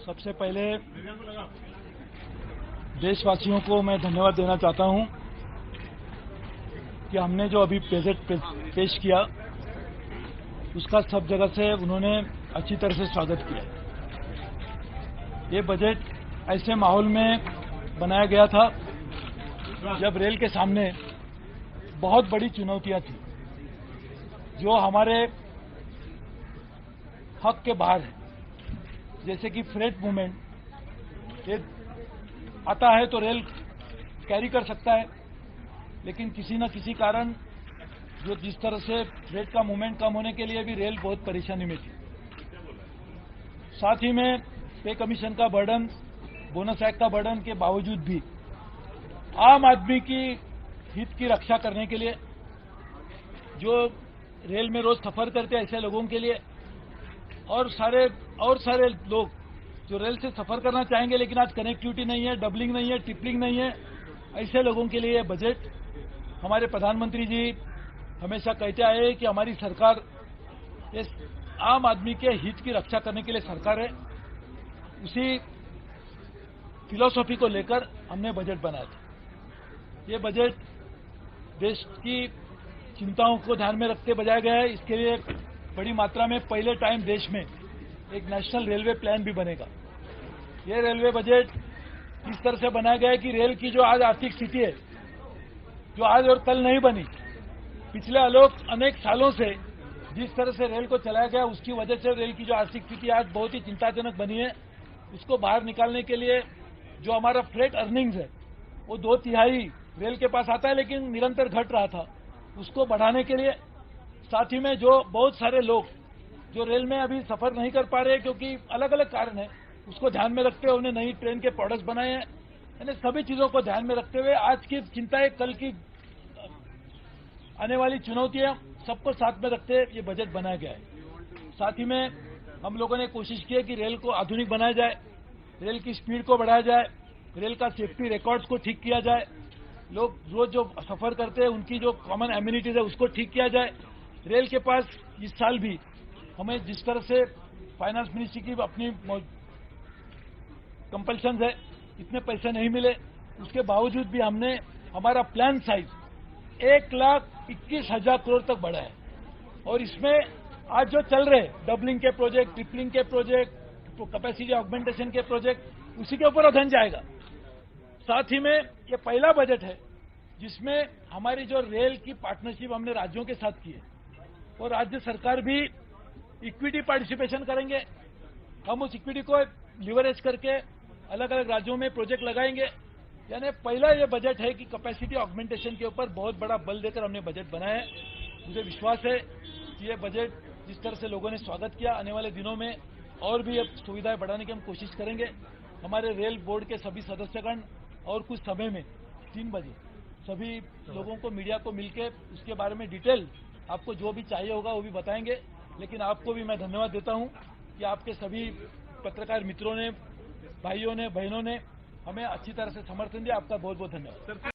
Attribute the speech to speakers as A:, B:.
A: सबसे पहले देशवासियों को मैं धन्यवाद देना चाहता हूं कि हमने जो अभी बजट पेश किया उसका सब जगह से उन्होंने अच्छी तरह से स्वागत किया। ये बजट ऐसे माहौल में बनाया गया था जब रेल के सामने बहुत बड़ी चुनौतियां थी जो हमारे हक के बाहर है, जैसे कि फ्रेट मूवमेंट। ये आता है तो रेल कैरी कर सकता है, लेकिन किसी न किसी कारण जो जिस तरह से फ्रेट का मूवमेंट कम होने के लिए भी रेल बहुत परेशानी में थी। साथ ही में पे कमीशन का बर्डन, बोनस एक्ट का बर्डन के बावजूद भी आम आदमी की हित की रक्षा करने के लिए, जो रेल में रोज सफर करते हैं ऐसे लोगों के लिए और सारे लोग जो रेल से सफर करना चाहेंगे लेकिन आज कनेक्टिविटी नहीं है, डबलिंग नहीं है, ट्रिपलिंग नहीं है, ऐसे लोगों के लिए ये बजट। हमारे प्रधानमंत्री जी हमेशा कहते आए हैं कि हमारी सरकार इस आम आदमी के हित की रक्षा करने के लिए सरकार है। उसी फिलॉसफी को लेकर हमने बजट बनाया था। ये बजट देश की चिंताओं को ध्यान में रखते बनाया गया है। इसके लिए बड़ी मात्रा में पहले टाइम देश में एक नेशनल रेलवे प्लान भी बनेगा। ये रेलवे बजट इस तरह से बनाया गया है कि रेल की जो आज आर्थिक स्थिति है, जो आज और कल नहीं बनी, पिछले अनेक सालों से जिस तरह से रेल को चलाया गया उसकी वजह से रेल की जो आर्थिक स्थिति आज बहुत ही चिंताजनक बनी है। उसको बाहर निकालने के लिए जो हमारा फ्रेट अर्निंग्स है वो 2/3 रेल के पास आता है लेकिन निरंतर घट रहा था, उसको बढ़ाने के लिए, साथ ही में जो बहुत सारे लोग जो रेल में अभी सफर नहीं कर पा रहे क्योंकि अलग अलग कारण है, उसको ध्यान में रखते हुए उन्हें नई ट्रेन के प्रोडक्ट्स बनाए हैं। यानी सभी चीजों को ध्यान में रखते हुए आज की चिंताएं, कल की आने वाली चुनौतियां, सबको साथ में रखते ये बजट बनाया गया है। साथ ही में हम लोगों ने कोशिश की है कि रेल को आधुनिक बनाया जाए, रेल की स्पीड को बढ़ाया जाए, रेल का सेफ्टी रिकॉर्ड्स को ठीक किया जाए, लोग रोज जो सफर करते हैं उनकी जो कॉमन एम्यूनिटीज है उसको ठीक किया जाए। रेल के पास इस साल भी हमें जिस तरह से फाइनेंस मिनिस्ट्री की अपनी कंपल्शन है, इतने पैसे नहीं मिले, उसके बावजूद भी हमने हमारा प्लान साइज 1,21,000 करोड़ तक बढ़ा है। और इसमें आज जो चल रहे डबलिंग के प्रोजेक्ट, ट्रिपलिंग के प्रोजेक्ट, कैपेसिटी ऑगमेंटेशन के प्रोजेक्ट, उसी के ऊपर धन जाएगा। साथ ही में ये पहला बजट है जिसमें हमारी जो रेल की पार्टनरशिप हमने राज्यों के साथ की है और राज्य सरकार भी इक्विटी पार्टिसिपेशन करेंगे। हम उस इक्विटी को लिवरेज करके अलग अलग राज्यों में प्रोजेक्ट लगाएंगे। यानी पहला ये बजट है कि कैपेसिटी ऑगमेंटेशन के ऊपर बहुत बड़ा बल देकर हमने बजट बनाया है। मुझे विश्वास है कि ये बजट जिस तरह से लोगों ने स्वागत किया, आने वाले दिनों में और भी अब सुविधाएं बढ़ाने की हम कोशिश करेंगे। हमारे रेल बोर्ड के सभी सदस्यगण और कुछ समय में 3 बजे सभी लोगों को, मीडिया को मिलकर उसके बारे में डिटेल आपको जो भी चाहिए होगा वो भी बताएंगे। लेकिन आपको भी मैं धन्यवाद देता हूं कि आपके सभी पत्रकार मित्रों ने, भाइयों ने, बहनों ने हमें अच्छी तरह से समर्थन दिया। आपका बहुत बहुत धन्यवाद।